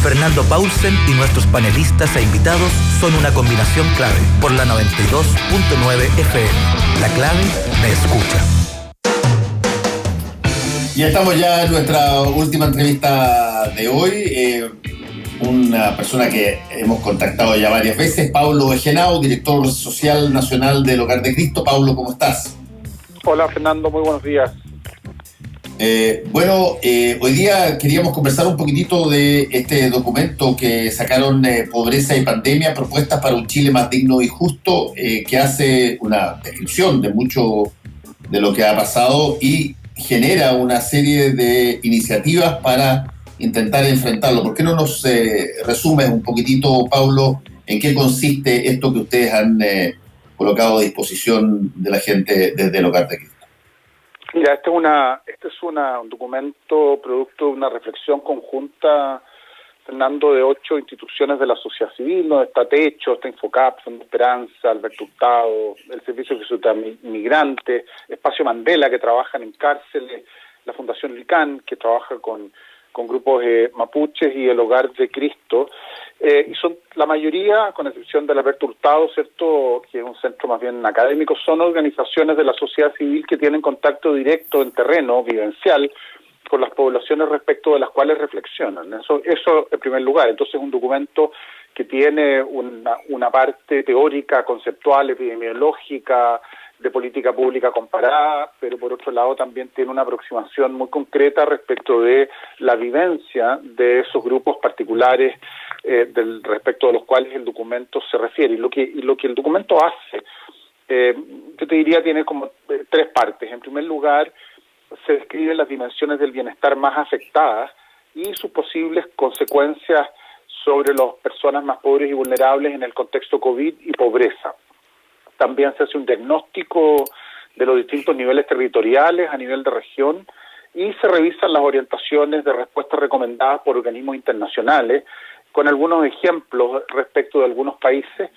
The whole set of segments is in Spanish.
Fernando Paulsen y nuestros panelistas e invitados son una combinación clave por la 92.9 FM. La clave me escucha. Ya estamos ya en nuestra última entrevista de hoy. Una persona que hemos contactado ya varias veces, Pablo Egenao, director social nacional del Hogar de Cristo. Pablo, ¿cómo estás? Hola Fernando, muy buenos días. Hoy día queríamos conversar un poquitito de este documento que sacaron, Pobreza y Pandemia, propuestas para un Chile más digno y justo, que hace una descripción de mucho de lo que ha pasado y genera una serie de iniciativas para intentar enfrentarlo. ¿Por qué no nos resumes un poquitito, Pablo, en qué consiste esto que ustedes han colocado a disposición de la gente desde el Hogar de Cristo? Mira, este es un documento producto de una reflexión conjunta, Fernando, de 8 instituciones de la sociedad civil, donde está Techo, está Infocap, Fondo Esperanza, Alberto Hurtado, el Servicio de Ciudad Migrante, Espacio Mandela, que trabajan en cárceles, la Fundación LICAN, que trabaja con grupos mapuches, y el Hogar de Cristo, y son la mayoría, con excepción del Alberto Hurtado, ¿cierto?, que es un centro más bien académico, son organizaciones de la sociedad civil que tienen contacto directo en terreno, vivencial, con las poblaciones respecto de las cuales reflexionan. Eso en primer lugar. Entonces es un documento que tiene una parte teórica, conceptual, epidemiológica, de política pública comparada, pero por otro lado también tiene una aproximación muy concreta respecto de la vivencia de esos grupos particulares respecto de los cuales el documento se refiere. Y lo que el documento hace, yo te diría, tiene como 3 partes. En primer lugar, se describen las dimensiones del bienestar más afectadas y sus posibles consecuencias sobre las personas más pobres y vulnerables en el contexto COVID y pobreza. También se hace un diagnóstico de los distintos niveles territoriales a nivel de región y se revisan las orientaciones de respuestas recomendadas por organismos internacionales, con algunos ejemplos respecto de algunos países.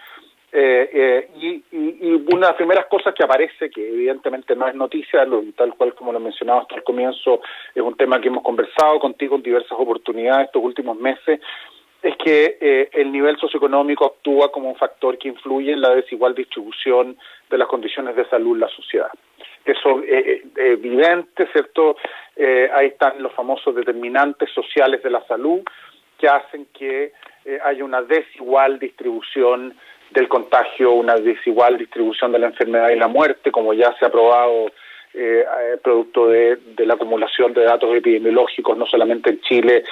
Y una de las primeras cosas que aparece, que evidentemente no es noticia, tal cual como lo mencionaba hasta el comienzo, es un tema que hemos conversado contigo en diversas oportunidades estos últimos meses, es que el nivel socioeconómico actúa como un factor que influye en la desigual distribución de las condiciones de salud en la sociedad. Eso es evidente, ¿cierto? Ahí están los famosos determinantes sociales de la salud que hacen que haya una desigual distribución del contagio, una desigual distribución de la enfermedad y la muerte, como ya se ha probado producto de la acumulación de datos epidemiológicos, no solamente en Chile,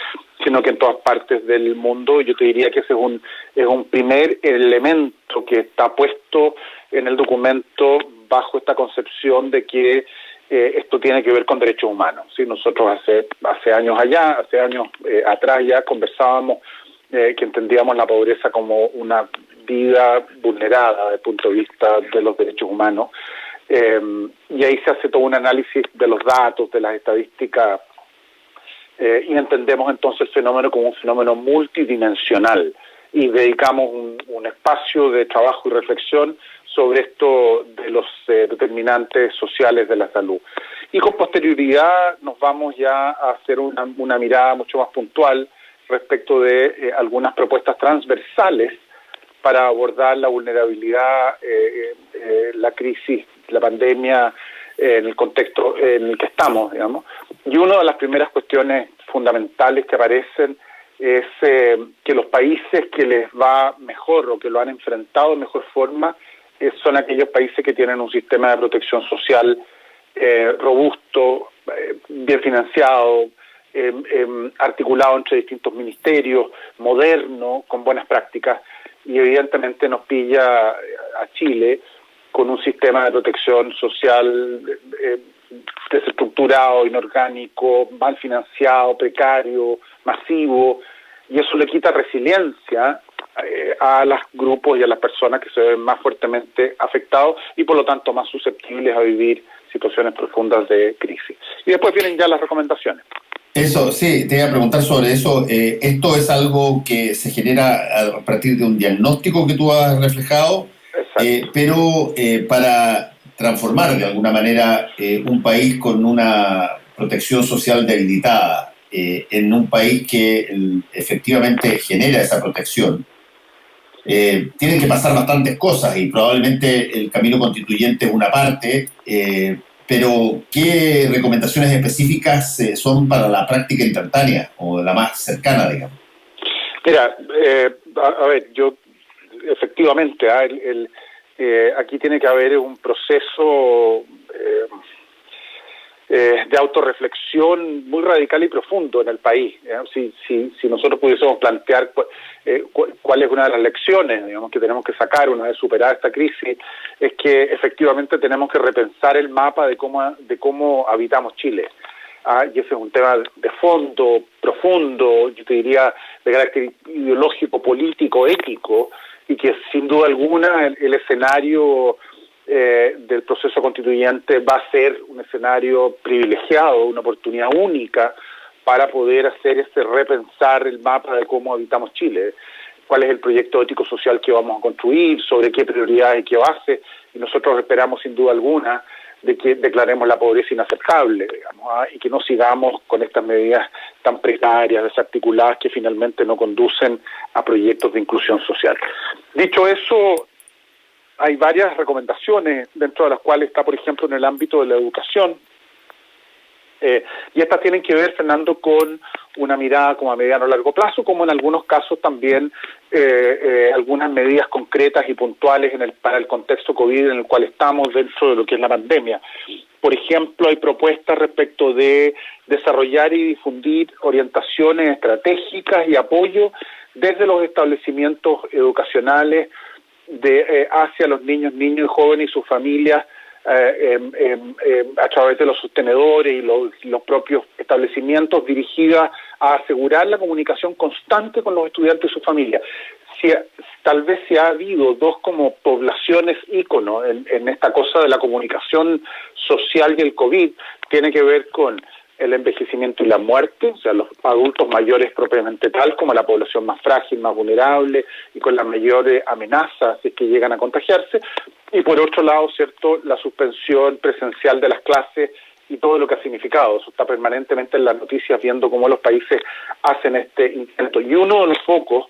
sino que en todas partes del mundo. Yo te diría que ese es un primer elemento que está puesto en el documento bajo esta concepción de que esto tiene que ver con derechos humanos. ¿Sí? Nosotros hace años atrás ya conversábamos que entendíamos la pobreza como una vida vulnerada desde el punto de vista de los derechos humanos. Y ahí se hace todo un análisis de los datos, de las estadísticas, y entendemos entonces el fenómeno como un fenómeno multidimensional y dedicamos un espacio de trabajo y reflexión sobre esto de los determinantes sociales de la salud. Y con posterioridad nos vamos ya a hacer una mirada mucho más puntual respecto de algunas propuestas transversales para abordar la vulnerabilidad, la crisis, la pandemia, en el contexto en el que estamos, digamos. Y una de las primeras cuestiones fundamentales que aparecen es que los países que les va mejor o que lo han enfrentado de mejor forma son aquellos países que tienen un sistema de protección social robusto, bien financiado, articulado entre distintos ministerios, moderno, con buenas prácticas. Y evidentemente nos pilla a Chile con un sistema de protección social desestructurado, inorgánico, mal financiado, precario, masivo, y eso le quita resiliencia a los grupos y a las personas que se ven más fuertemente afectados y por lo tanto más susceptibles a vivir situaciones profundas de crisis. Y después vienen ya las recomendaciones. Eso, sí, te iba a preguntar sobre eso. ¿Esto es algo que se genera a partir de un diagnóstico que tú has reflejado? Pero para transformar de alguna manera un país con una protección social debilitada, en un país que efectivamente genera esa protección, tienen que pasar bastantes cosas y probablemente el camino constituyente es una parte, pero ¿qué recomendaciones específicas son para la práctica instantánea o la más cercana, digamos? Mira, a ver, yo efectivamente, aquí tiene que haber un proceso de autorreflexión muy radical y profundo en el país. Si nosotros pudiésemos plantear cuál es una de las lecciones, digamos, que tenemos que sacar una vez superada esta crisis, es que efectivamente tenemos que repensar el mapa de cómo habitamos Chile. Y ese es un tema de fondo, profundo, yo te diría, de carácter ideológico, político, ético, y que sin duda alguna el escenario del proceso constituyente va a ser un escenario privilegiado, una oportunidad única para poder hacer repensar el mapa de cómo habitamos Chile, cuál es el proyecto ético-social que vamos a construir, sobre qué prioridades y qué bases, y nosotros esperamos sin duda alguna de que declaremos la pobreza inaceptable, digamos, y que no sigamos con estas medidas tan precarias, desarticuladas, que finalmente no conducen a proyectos de inclusión social. Dicho eso, hay varias recomendaciones, dentro de las cuales está, por ejemplo, en el ámbito de la educación, y estas tienen que ver, Fernando, con una mirada como a mediano o largo plazo, como en algunos casos también algunas medidas concretas y puntuales para el contexto COVID en el cual estamos dentro de lo que es la pandemia. Por ejemplo, hay propuestas respecto de desarrollar y difundir orientaciones estratégicas y apoyo desde los establecimientos educacionales hacia los niños y jóvenes y sus familias, a través de los sostenedores y los propios establecimientos, dirigida a asegurar la comunicación constante con los estudiantes y sus familias. Tal vez si ha habido dos como poblaciones ícono en esta cosa de la comunicación social y el COVID, tiene que ver con el envejecimiento y la muerte, o sea, los adultos mayores propiamente tal, como la población más frágil, más vulnerable y con las mayores amenazas si es que llegan a contagiarse, y por otro lado, cierto, la suspensión presencial de las clases y todo lo que ha significado. Eso está permanentemente en las noticias, viendo cómo los países hacen este intento. Y uno de los focos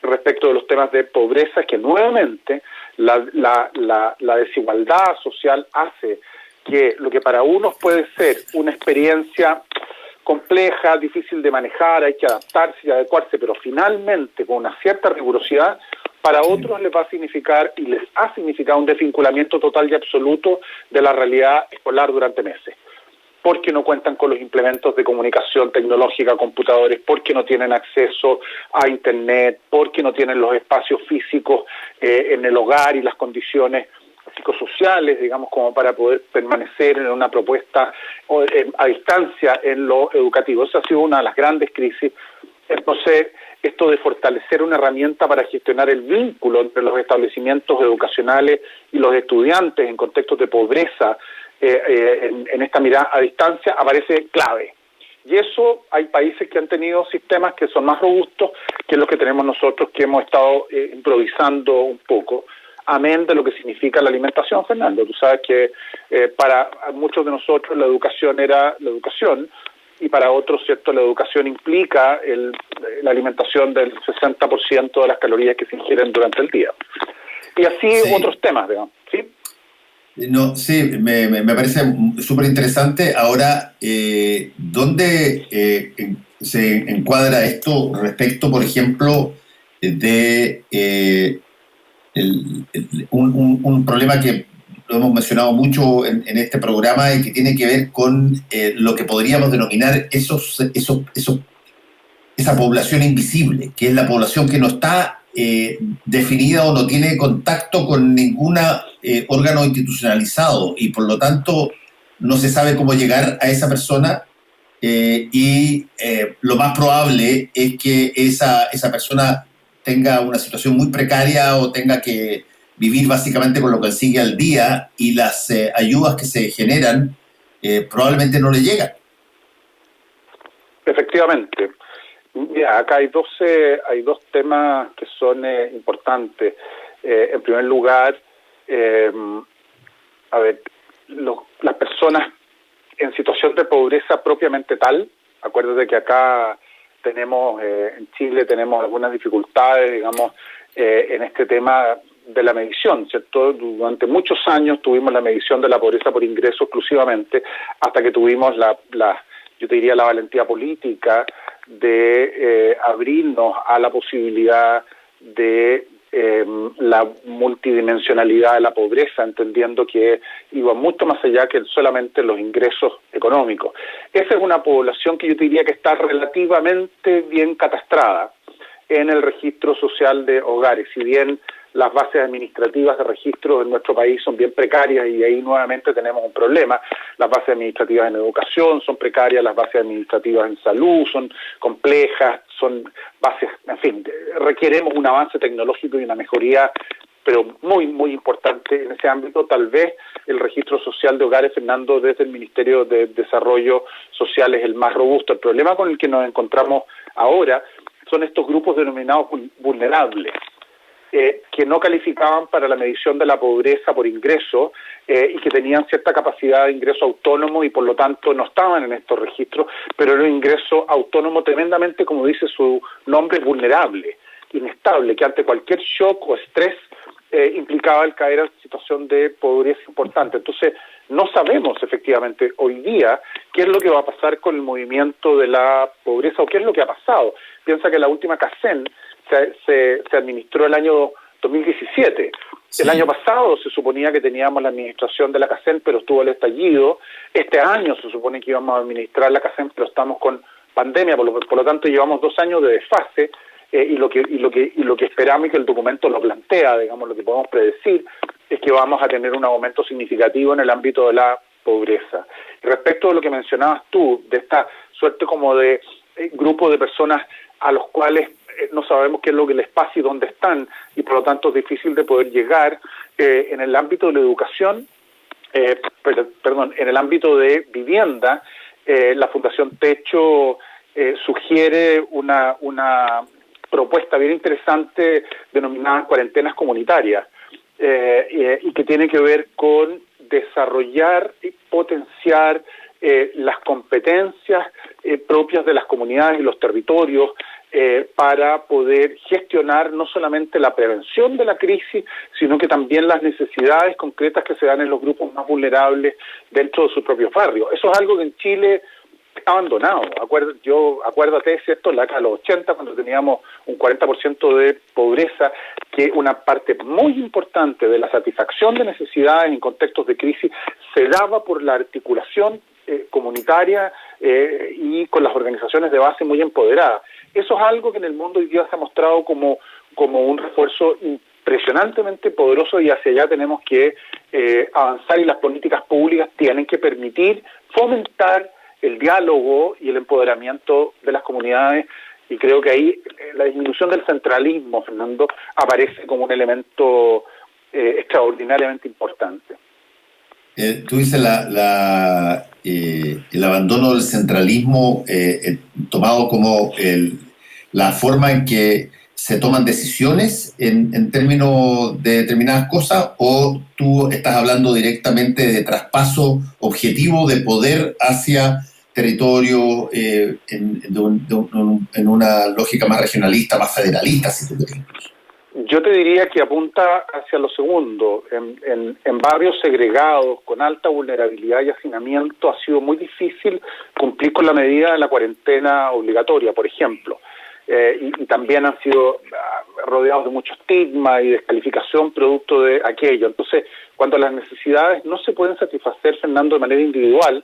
respecto de los temas de pobreza es que nuevamente la desigualdad social hace que lo que para unos puede ser una experiencia compleja, difícil de manejar, hay que adaptarse y adecuarse, pero finalmente con una cierta rigurosidad, para otros les va a significar y les ha significado un desvinculamiento total y absoluto de la realidad escolar durante meses, porque no cuentan con los implementos de comunicación tecnológica, computadores, porque no tienen acceso a Internet, porque no tienen los espacios físicos en el hogar y las condiciones psicosociales, digamos, como para poder permanecer en una propuesta a distancia en lo educativo. Esa ha sido una de las grandes crisis. Entonces, esto de fortalecer una herramienta para gestionar el vínculo entre los establecimientos educacionales y los estudiantes en contextos de pobreza, en esta mirada a distancia, aparece clave. Y eso, hay países que han tenido sistemas que son más robustos que los que tenemos nosotros, que hemos estado improvisando un poco. Amén de lo que significa la alimentación, Fernando. Tú sabes que para muchos de nosotros la educación era la educación, y para otros, cierto, la educación implica la alimentación del 60% de las calorías que se ingieren durante el día. Y así sí. Otros temas, digamos, ¿sí? No, sí, me parece súper interesante. Ahora, ¿dónde se encuadra esto respecto, por ejemplo, de un problema que lo hemos mencionado mucho en este programa y que tiene que ver con lo que podríamos denominar esa población invisible, que es la población que no está definida o no tiene contacto con ningún órgano institucionalizado y por lo tanto no se sabe cómo llegar a esa persona, y lo más probable es que esa persona tenga una situación muy precaria o tenga que vivir básicamente con lo que consigue al día, y las ayudas que se generan probablemente no le llegan. Efectivamente. Mira, acá hay dos temas que son importantes. En primer lugar, las personas en situación de pobreza propiamente tal, Acuérdate que acá tenemos, en Chile tenemos algunas dificultades, digamos, en este tema de la medición, ¿cierto? Durante muchos años tuvimos la medición de la pobreza por ingreso exclusivamente, hasta que tuvimos yo te diría la valentía política de abrirnos a la posibilidad de la multidimensionalidad de la pobreza, entendiendo que iba mucho más allá que solamente los ingresos económicos. Esa es una población que yo te diría que está relativamente bien catastrada en el registro social de hogares, si bien las bases administrativas de registro en nuestro país son bien precarias y ahí nuevamente tenemos un problema. Las bases administrativas en educación son precarias, las bases administrativas en salud son complejas, son bases, en fin, requeremos un avance tecnológico y una mejoría, pero muy, muy importante en ese ámbito. Tal vez el registro social de hogares, Fernando, desde el Ministerio de Desarrollo Social es el más robusto. El problema con el que nos encontramos ahora son estos grupos denominados vulnerables, que no calificaban para la medición de la pobreza por ingreso y que tenían cierta capacidad de ingreso autónomo y por lo tanto no estaban en estos registros, pero era un ingreso autónomo tremendamente, como dice su nombre, vulnerable, inestable, que ante cualquier shock o estrés implicaba el caer en situación de pobreza importante. Entonces, no sabemos efectivamente hoy día qué es lo que va a pasar con el movimiento de la pobreza o qué es lo que ha pasado. Piensa que la última CACEN se administró el año 2017. Sí. El año pasado se suponía que teníamos la administración de la CACEN, pero estuvo el estallido. Este año se supone que íbamos a administrar la CACEN, pero estamos con pandemia, por lo tanto llevamos 2 años de desfase. Y lo que esperamos y que el documento lo plantea, digamos, lo que podemos predecir es que vamos a tener un aumento significativo en el ámbito de la pobreza. Y respecto de lo que mencionabas tú, de esta suerte como de grupo de personas a los cuales no sabemos qué es lo que les pasa y dónde están, y por lo tanto es difícil de poder llegar, en el ámbito de la educación, en el ámbito de vivienda, la Fundación Techo sugiere una propuesta bien interesante denominada cuarentenas comunitarias y que tiene que ver con desarrollar y potenciar las competencias propias de las comunidades y los territorios para poder gestionar no solamente la prevención de la crisis, sino que también las necesidades concretas que se dan en los grupos más vulnerables dentro de sus propios barrios. Eso es algo que en Chile abandonado. Acuérdate, ¿cierto? En la década de los 80, cuando teníamos un 40% de pobreza, que una parte muy importante de la satisfacción de necesidades en contextos de crisis se daba por la articulación comunitaria y con las organizaciones de base muy empoderadas. Eso es algo que en el mundo hoy día se ha mostrado como un refuerzo impresionantemente poderoso, y hacia allá tenemos que avanzar, y las políticas públicas tienen que permitir fomentar el diálogo y el empoderamiento de las comunidades, y creo que ahí la disminución del centralismo, Fernando, aparece como un elemento extraordinariamente importante. Tú dices el abandono del centralismo tomado como la forma en que se toman decisiones en términos de determinadas cosas, o tú estás hablando directamente de traspaso objetivo de poder hacia territorio en una lógica más regionalista, más federalista, si tú quieres? Yo te diría que apunta hacia lo segundo. En barrios segregados, con alta vulnerabilidad y hacinamiento, ha sido muy difícil cumplir con la medida de la cuarentena obligatoria, por ejemplo. Y también han sido rodeados de mucho estigma y descalificación producto de aquello. Entonces, cuando las necesidades no se pueden satisfacer, Fernando, de manera individual,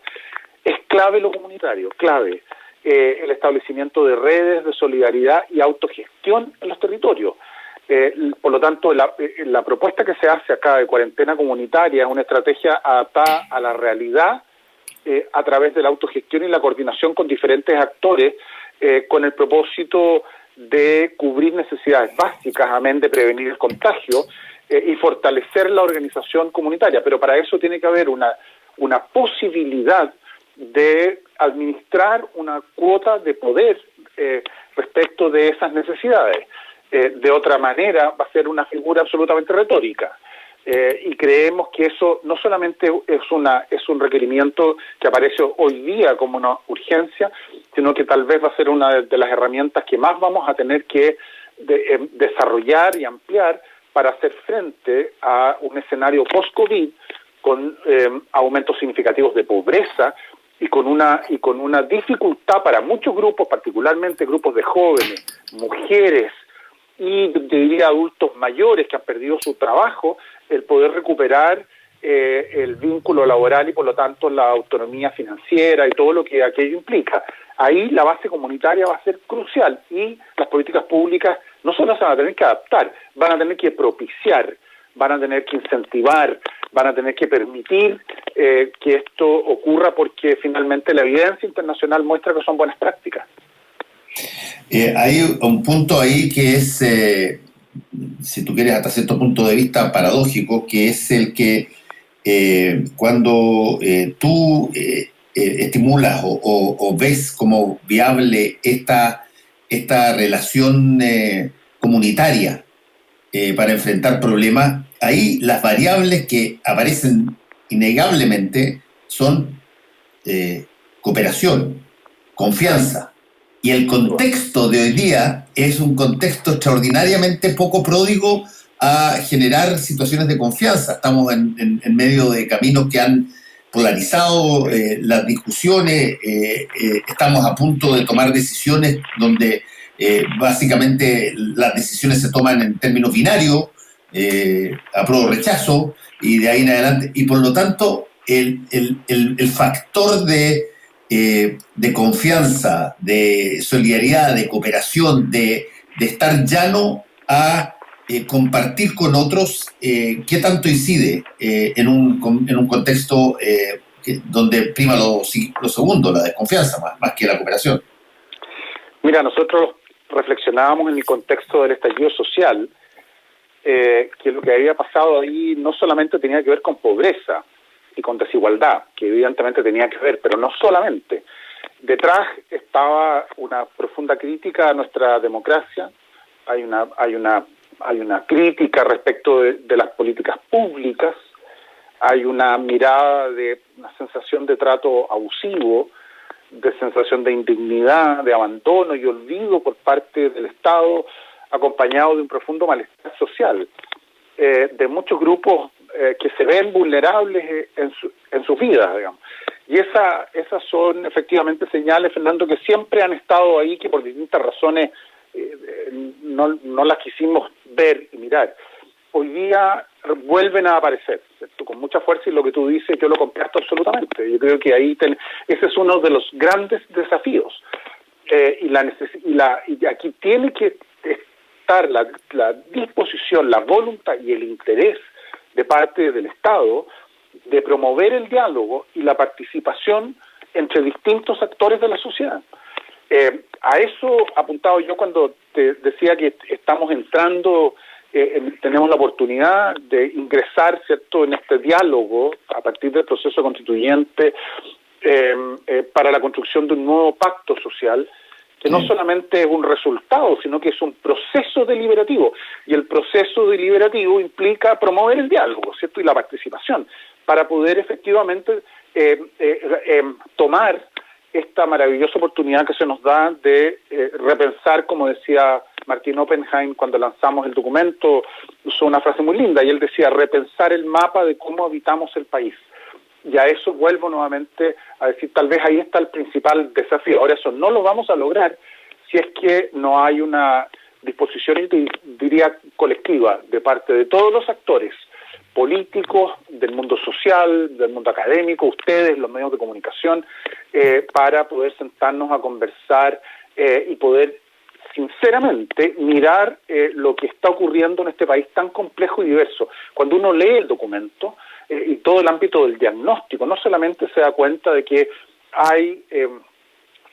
es clave lo comunitario, clave el establecimiento de redes de solidaridad y autogestión en los territorios. Por lo tanto, la propuesta que se hace acá de cuarentena comunitaria es una estrategia adaptada a la realidad a través de la autogestión y la coordinación con diferentes actores, con el propósito de cubrir necesidades básicas, amén de prevenir el contagio y fortalecer la organización comunitaria. Pero para eso tiene que haber una posibilidad de administrar una cuota de poder respecto de esas necesidades. De otra manera va a ser una figura absolutamente retórica. Y creemos que eso no solamente es un requerimiento que aparece hoy día como una urgencia, sino que tal vez va a ser una de las herramientas que más vamos a tener que desarrollar y ampliar para hacer frente a un escenario post-COVID con aumentos significativos de pobreza y con una dificultad para muchos grupos, particularmente grupos de jóvenes, mujeres y diría adultos mayores que han perdido su trabajo, el poder recuperar el vínculo laboral y por lo tanto la autonomía financiera y todo lo que aquello implica. Ahí la base comunitaria va a ser crucial y las políticas públicas no solo se van a tener que adaptar, van a tener que propiciar, van a tener que incentivar, van a tener que permitir que esto ocurra porque finalmente la evidencia internacional muestra que son buenas prácticas. Hay un punto ahí que es, si tú quieres, hasta cierto punto de vista paradójico, que es el que cuando tú estimulas o ves como viable esta relación comunitaria para enfrentar problemas, ahí las variables que aparecen innegablemente son cooperación, confianza. Y el contexto de hoy día es un contexto extraordinariamente poco pródigo a generar situaciones de confianza. Estamos en medio de caminos que han polarizado las discusiones, estamos a punto de tomar decisiones donde básicamente las decisiones se toman en términos binarios, apruebo o rechazo, y de ahí en adelante. Y por lo tanto, el factor de confianza, de solidaridad, de cooperación, de estar llano a compartir con otros, ¿qué tanto incide en un contexto donde prima lo segundo, la desconfianza, más que la cooperación? Mira, nosotros reflexionábamos en el contexto del estallido social, que lo que había pasado ahí no solamente tenía que ver con pobreza y con desigualdad, que evidentemente tenía que ver, pero no solamente. Detrás estaba una profunda crítica a nuestra democracia, hay una crítica respecto de las políticas públicas, hay una mirada de una sensación de trato abusivo, de sensación de indignidad, de abandono y olvido por parte del Estado, acompañado de un profundo malestar social, de muchos grupos que se ven vulnerables en sus vidas, digamos. Y esas son efectivamente señales, Fernando, que siempre han estado ahí, que por distintas razones no las quisimos ver y mirar. Hoy día vuelven a aparecer, ¿cierto? Con mucha fuerza, y lo que tú dices yo lo comparto absolutamente. Yo creo que ahí ese es uno de los grandes desafíos. Y aquí tiene que estar la disposición, la voluntad y el interés de parte del Estado de promover el diálogo y la participación entre distintos actores de la sociedad. A eso apuntado yo cuando te decía que estamos entrando, tenemos la oportunidad de ingresar, ¿cierto?, en este diálogo a partir del proceso constituyente para la construcción de un nuevo pacto social que no solamente es un resultado, sino que es un proceso deliberativo. Y el proceso deliberativo implica promover el diálogo, ¿cierto?, y la participación, para poder efectivamente tomar esta maravillosa oportunidad que se nos da de repensar, como decía Martín Oppenheim cuando lanzamos el documento, usó una frase muy linda, y él decía, repensar el mapa de cómo habitamos el país. Y a eso vuelvo nuevamente a decir, tal vez ahí está el principal desafío. Ahora, eso no lo vamos a lograr si es que no hay una disposición, diría, colectiva de parte de todos los actores políticos, del mundo social, del mundo académico, ustedes, los medios de comunicación, para poder sentarnos a conversar y poder sinceramente mirar lo que está ocurriendo en este país tan complejo y diverso. Cuando uno lee el documento y todo el ámbito del diagnóstico, no solamente se da cuenta de que hay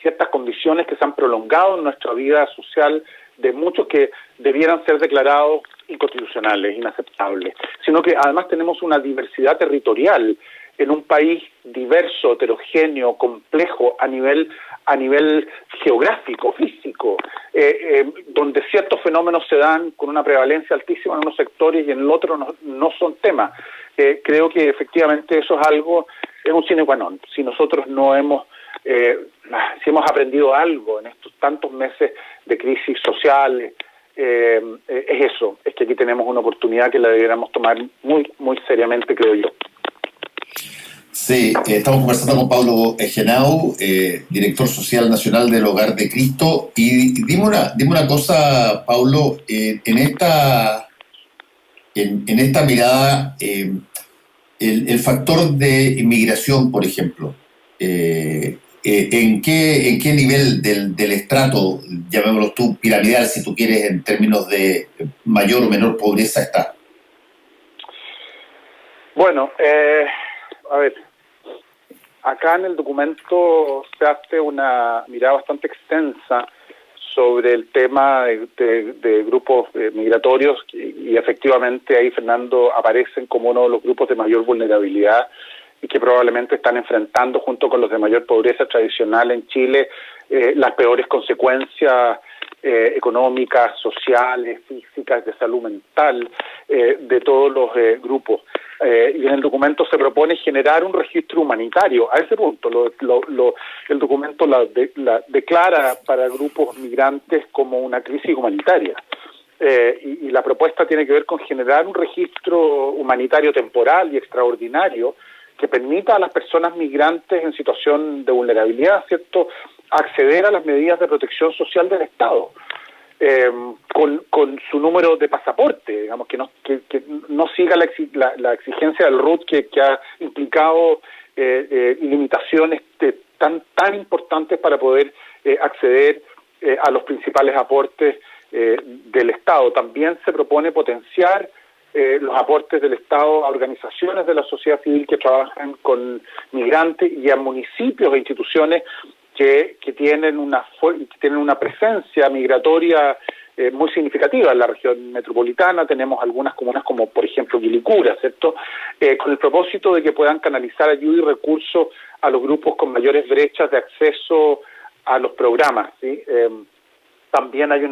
ciertas condiciones que se han prolongado en nuestra vida social, de muchos que debieran ser declarados inconstitucionales, inaceptables, sino que además tenemos una diversidad territorial en un país diverso, heterogéneo, complejo a nivel geográfico, físico, donde ciertos fenómenos se dan con una prevalencia altísima en unos sectores y en el otro no son temas. Creo que efectivamente eso es un sine qua non. Si nosotros si hemos aprendido algo en estos tantos meses de crisis sociales, es eso, es que aquí tenemos una oportunidad que la deberíamos tomar muy, muy seriamente, creo yo. Sí, estamos conversando con Pablo Genao, director social nacional del Hogar de Cristo. Y dime una cosa, Pablo, en esta mirada, el factor de inmigración, por ejemplo, ¿en qué nivel del estrato, llamémoslo tú, piramidal, si tú quieres, en términos de mayor o menor pobreza está? Bueno, a ver, acá en el documento se hace una mirada bastante extensa sobre el tema de grupos migratorios y efectivamente ahí, Fernando, aparecen como uno de los grupos de mayor vulnerabilidad y que probablemente están enfrentando, junto con los de mayor pobreza tradicional en Chile, las peores consecuencias económicas, sociales, físicas, de salud mental de todos los grupos. Y en el documento se propone generar un registro humanitario. A ese punto, el documento la declara para grupos migrantes como una crisis humanitaria. Y la propuesta tiene que ver con generar un registro humanitario temporal y extraordinario que permita a las personas migrantes en situación de vulnerabilidad, ¿cierto?, acceder a las medidas de protección social del Estado, con su número de pasaporte, digamos, que no siga la exigencia del RUT que ha implicado limitaciones tan importantes para poder acceder a los principales aportes del Estado. También se propone potenciar los aportes del Estado a organizaciones de la sociedad civil que trabajan con migrantes y a municipios e instituciones que tienen una presencia migratoria muy significativa en la región metropolitana. Tenemos algunas comunas como, por ejemplo, Quilicura, ¿cierto?, con el propósito de que puedan canalizar ayuda y recursos a los grupos con mayores brechas de acceso a los programas, ¿sí? También hay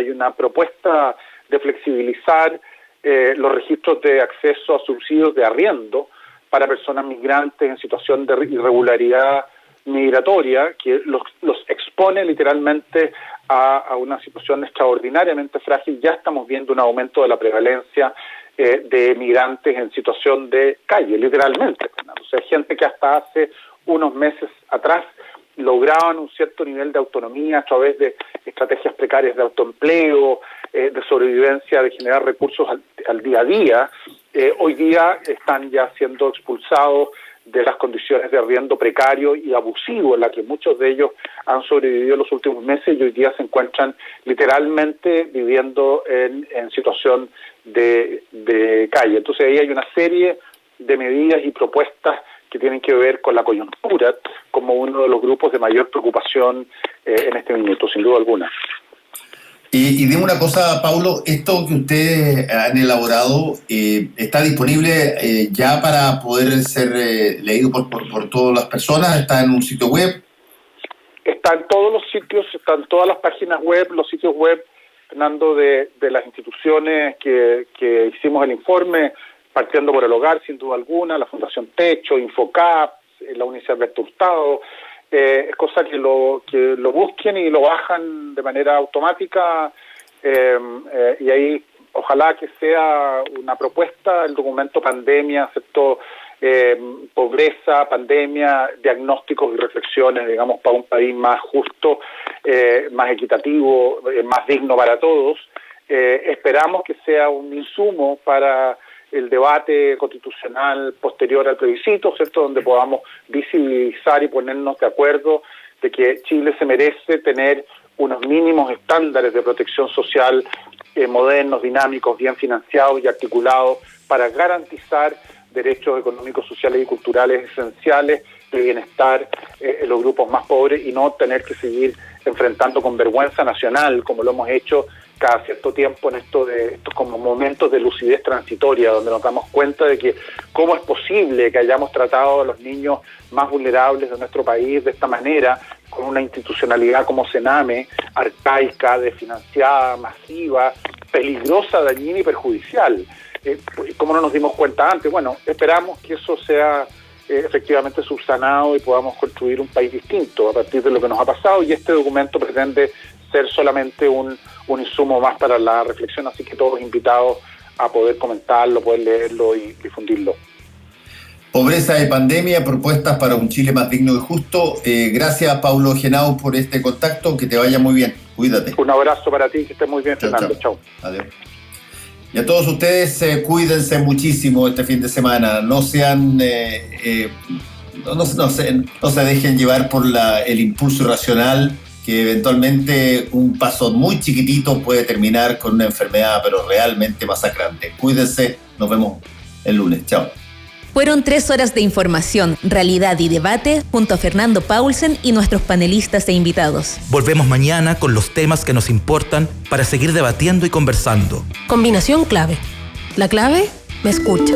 una propuesta de flexibilizar los registros de acceso a subsidios de arriendo para personas migrantes en situación de irregularidad migratoria, que los expone literalmente a una situación extraordinariamente frágil. Ya estamos viendo un aumento de la prevalencia de migrantes en situación de calle, literalmente. O sea, gente que hasta hace unos meses atrás lograban un cierto nivel de autonomía a través de estrategias precarias de autoempleo, de sobrevivencia, de generar recursos al día a día. Hoy día están ya siendo expulsados de las condiciones de arriendo precario y abusivo en la que muchos de ellos han sobrevivido en los últimos meses y hoy día se encuentran literalmente viviendo en situación de calle. Entonces ahí hay una serie de medidas y propuestas que tienen que ver con la coyuntura como uno de los grupos de mayor preocupación en este minuto, sin duda alguna. Y dime una cosa, Paulo, esto que ustedes han elaborado está disponible ya para poder ser leído por todas las personas. ¿Está en un sitio web? Está en todos los sitios, están todas las páginas web, los sitios web, Fernando, de las instituciones que hicimos el informe, partiendo por el Hogar, sin duda alguna, la Fundación Techo, Infocap, la Universidad Alberto Hurtado. Es cosa que lo busquen y lo bajan de manera automática, y ahí ojalá que sea una propuesta, el documento Pandemia, ¿cierto? Pobreza, pandemia, diagnósticos y reflexiones, digamos, para un país más justo, más equitativo, más digno para todos. Esperamos que sea un insumo para el debate constitucional posterior al plebiscito, ¿cierto?, donde podamos visibilizar y ponernos de acuerdo de que Chile se merece tener unos mínimos estándares de protección social modernos, dinámicos, bien financiados y articulados para garantizar derechos económicos, sociales y culturales esenciales de bienestar en los grupos más pobres y no tener que seguir enfrentando con vergüenza nacional, como lo hemos hecho cada cierto tiempo en estos como momentos de lucidez transitoria, donde nos damos cuenta de que cómo es posible que hayamos tratado a los niños más vulnerables de nuestro país de esta manera, con una institucionalidad como Sename, arcaica, desfinanciada, masiva, peligrosa, dañina y perjudicial. ¿Cómo no nos dimos cuenta antes? Bueno, esperamos que eso sea efectivamente subsanado y podamos construir un país distinto a partir de lo que nos ha pasado, y este documento pretende ser solamente un insumo más para la reflexión, así que todos invitados a poder comentarlo, poder leerlo y difundirlo. Pobreza y pandemia, propuestas para un Chile más digno y justo. Gracias, Paulo Henao, por este contacto. Que te vaya muy bien. Cuídate. Un abrazo para ti, que estés muy bien, Fernando. Chao. Adiós. Y a todos ustedes, cuídense muchísimo este fin de semana. No sean, no se dejen llevar por el impulso irracional, que eventualmente un paso muy chiquitito puede terminar con una enfermedad, pero realmente masacrante. Cuídense, nos vemos el lunes. Chao. Fueron 3 horas de información, realidad y debate junto a Fernando Paulsen y nuestros panelistas e invitados. Volvemos mañana con los temas que nos importan para seguir debatiendo y conversando. Combinación clave. La clave me escucha.